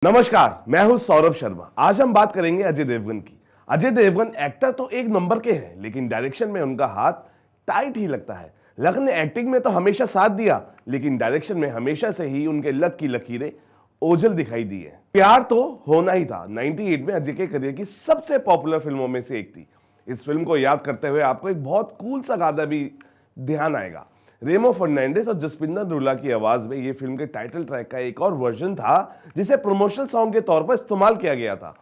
नमस्कार, मैं हूं सौरभ शर्मा। आज हम बात करेंगे अजय देवगन की। अजय देवगन एक्टर तो एक नंबर के हैं, लेकिन डायरेक्शन में उनका हाथ टाइट ही लगता है। लक ने एक्टिंग में तो हमेशा साथ दिया, लेकिन डायरेक्शन में हमेशा से ही उनके लक की लकीरें ओझल दिखाई दी है। प्यार तो होना ही था 98 में अजय के करियर की सबसे पॉपुलर फिल्मों में से एक थी। इस फिल्म को याद करते हुए आपको एक बहुत कूल सा गाना भी ध्यान आएगा। रेमो फर्नांडिस और जसपिंदर दुल्ला की आवाज में यह फिल्म के टाइटल ट्रैक का एक और वर्जन था, जिसे प्रमोशनल सॉन्ग के तौर पर इस्तेमाल किया गया था।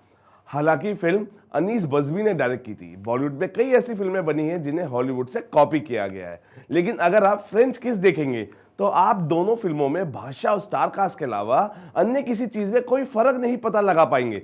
हालांकि फिल्म अनीस बज्मी ने डायरेक्ट की थी। बॉलीवुड में कई ऐसी फिल्में बनी हैं जिन्हें हॉलीवुड से कॉपी किया गया है, लेकिन अगर आप फ्रेंच किस देखेंगे तो आप दोनों फिल्मों में भाषा और स्टार कास्ट के अलावा अन्य किसी चीज में कोई फर्क नहीं पता लगा पाएंगे।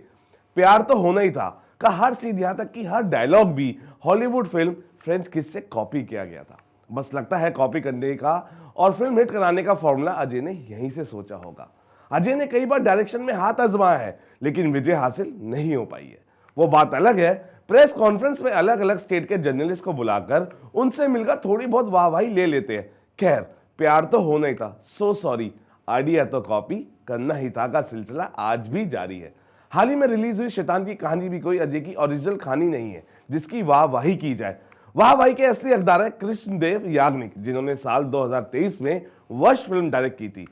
प्यार तो होना ही था का हर सीन, यहां तक कि हर डायलॉग भी हॉलीवुड फिल्म फ्रेंच किस से कॉपी किया गया था। बस लगता है कॉपी करने का और फिल्म हिट कराने का फॉर्मूला अजय ने यहीं से सोचा होगा। अजय ने कई बार डायरेक्शन में हाथ आजमाया है, लेकिन विजय हासिल नहीं हो पाई है। वो बात अलग है, प्रेस कॉन्फ्रेंस में अलग अलग स्टेट के जर्नलिस्ट को बुलाकर उनसे मिलकर थोड़ी बहुत वाहवाही ले लेते हैं। खैर, प्यार तो होना ही था, सो सॉरी, आइडिया तो कॉपी करना ही था का सिलसिला आज भी जारी है। हाल ही में रिलीज हुई शैतान की कहानी भी कोई अजय की ओरिजिनल कहानी नहीं है जिसकी वाहवाही की जाए। वाहवाही के असली हकदार है कृष्णदेव याग्निक, जिन्होंने साल 2023 में वश फिल्म डायरेक्ट की थी।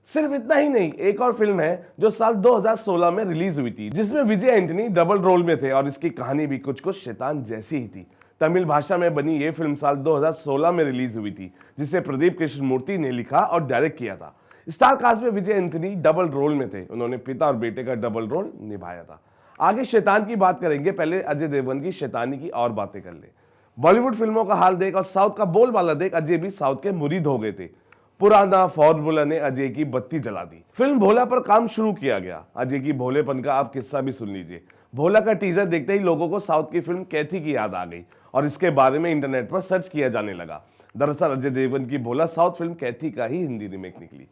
सिर्फ इतना ही नहीं, एक और फिल्म है जो साल 2016 में रिलीज हुई थी, जिसमें विजय एंटनी डबल रोल में थे और इसकी कहानी भी कुछ कुछ शैतान जैसी ही थी। तमिल भाषा में बनी यह फिल्म साल 2016 में रिलीज हुई थी, जिसे प्रदीप कृष्णमूर्ति ने लिखा और डायरेक्ट किया था। स्टार कास्ट में विजय एंटनी डबल रोल में थे। उन्होंने पिता और बेटे का डबल रोल निभाया था। आगे शैतान की बात करेंगे, पहले अजय देवगन की शैतानी की और बातें कर ले। बॉलीवुड फिल्मों का हाल देख और साउथ का बोलबाला देख अजय भी साउथ के मुरीद हो गए थे। पुराना फॉर्मूला ने अजय की बत्ती जला दी। फिल्म भोला पर काम शुरू किया गया। अजय की भोलेपन का आप किस्सा भी सुन लीजिए। भोला का टीजर देखते ही लोगों को साउथ की फिल्म कैथी की याद आ गई और इसके बारे में इंटरनेट पर सर्च किया जाने लगा। दरअसल अजय देवगन की भोला साउथ फिल्म कैथी का ही हिंदी रीमेक निकली।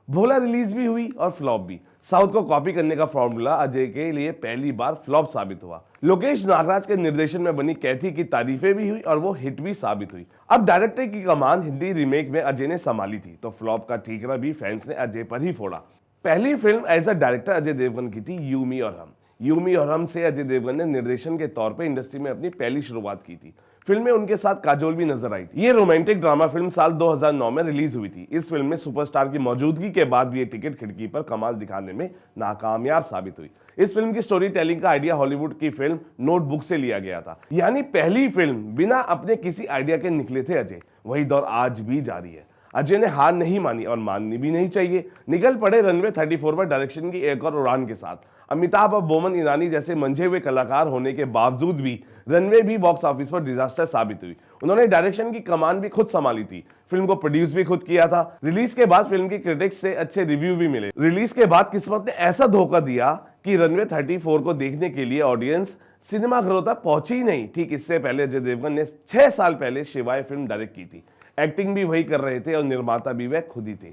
भोला रिलीज भी हुई और फ्लॉप भी। साउथ को कॉपी करने का फॉर्मूला अजय के लिए पहली बार फ्लॉप साबित हुआ। लोकेश नागराज के निर्देशन में बनी कैथी की तारीफें भी हुई और वो हिट भी साबित हुई। अब डायरेक्टर की कमान हिंदी रीमेक में अजय ने संभाली थी, तो फ्लॉप का ठीकरा भी फैंस ने अजय पर ही फोड़ा। पहली film as a director Ajay Devgan की थी यू मी और हम। यू मी और हम से अजय देवगन ने निर्देशन के तौर पर इंडस्ट्री में अपनी पहली शुरुआत की थी। फिल्म में उनके साथ काजोल भी नजर आई थी। ये रोमांटिक ड्रामा फिल्म साल 2009 में रिलीज हुई थी। इस फिल्म में सुपरस्टार की मौजूदगी के बाद भी ये टिकट खिड़की पर कमाल दिखाने में नाकामयाब साबित हुई। इस फिल्म की स्टोरी टेलिंग का आइडिया हॉलीवुड की फिल्म नोटबुक से लिया गया था, यानी पहली फिल्म बिना अपने किसी आइडिया के निकले थे अजय। वही दौर आज भी जारी है। अजय ने हार नहीं मानी और माननी भी नहीं चाहिए। निकल पड़े रनवे 34 पर डायरेक्शन की एक और उड़ान के साथ। अमिताभ और बोमन ईरानी जैसे मंझे हुए कलाकार होने के बावजूद भी रनवे भी बॉक्स ऑफिस पर डिजास्टर साबित हुई। उन्होंने डायरेक्शन की कमान भी खुद संभाली थी। फिल्म को प्रोड्यूस भी खुद किया था। रिलीज के बाद फिल्म की क्रिटिक्स से अच्छे रिव्यू भी मिले। रिलीज के बाद किस्मत ने ऐसा धोखा दिया कि रनवे 34 को देखने के लिए ऑडियंस सिनेमाघरों तक पहुंची ही नहीं। ठीक इससे पहले अजय देवगन ने 6 साल पहले शिवाय फिल्म डायरेक्ट की थी। एक्टिंग भी वही कर रहे थे और निर्माता भी वह खुद ही थे।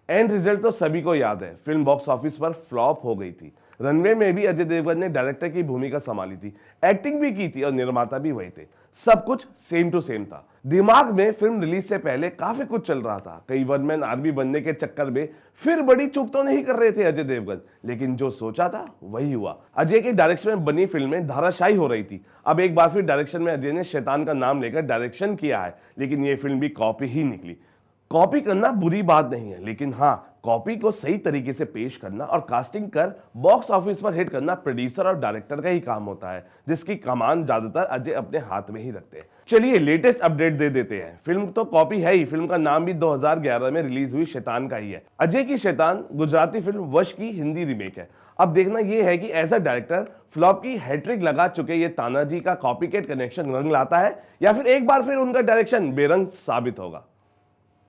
एंड रिजल्ट तो सभी को याद है, फिल्म बॉक्स ऑफिस पर फ्लॉप हो गई थी। रनवे में भी अजय देवगन ने डायरेक्टर की भूमिका संभाली थी, एक्टिंग भी की थी और निर्माता भी वही थे। सब कुछ सेम टू सेम था। दिमाग में फिल्म रिलीज से पहले काफी कुछ चल रहा था। कई वन मैन आर्मी बनने के चक्कर में फिर बड़ी चूक तो नहीं कर रहे थे अजय देवगन, लेकिन जो सोचा था वही हुआ। अजय के डायरेक्शन में बनी फिल्में धाराशायी हो रही थी। अब एक बार फिर डायरेक्शन में अजय ने शैतान का नाम लेकर डायरेक्शन किया है, लेकिन ये फिल्म भी कॉपी ही निकली। कॉपी करना बुरी बात नहीं है, लेकिन हाँ, कॉपी को सही तरीके से पेश करना और कास्टिंग कर बॉक्स ऑफिस पर हिट करना प्रोड्यूसर और डायरेक्टर का ही काम होता है, जिसकी कमान ज्यादातर अजय अपने हाथ में ही रखते हैं। चलिए लेटेस्ट अपडेट दे देते हैं। फिल्म तो कॉपी है ही, फिल्म का नाम भी 2011 में रिलीज हुई शैतान का ही है। अजय की शैतान गुजराती फिल्म वश की हिंदी रीमेक है। अब देखना यह है कि एज अ डायरेक्टर फ्लॉप की हैट्रिक लगा चुके ये तानाजी का कॉपीकेट कनेक्शन रंग लाता है या फिर एक बार फिर उनका डायरेक्शन बेरंग साबित होगा।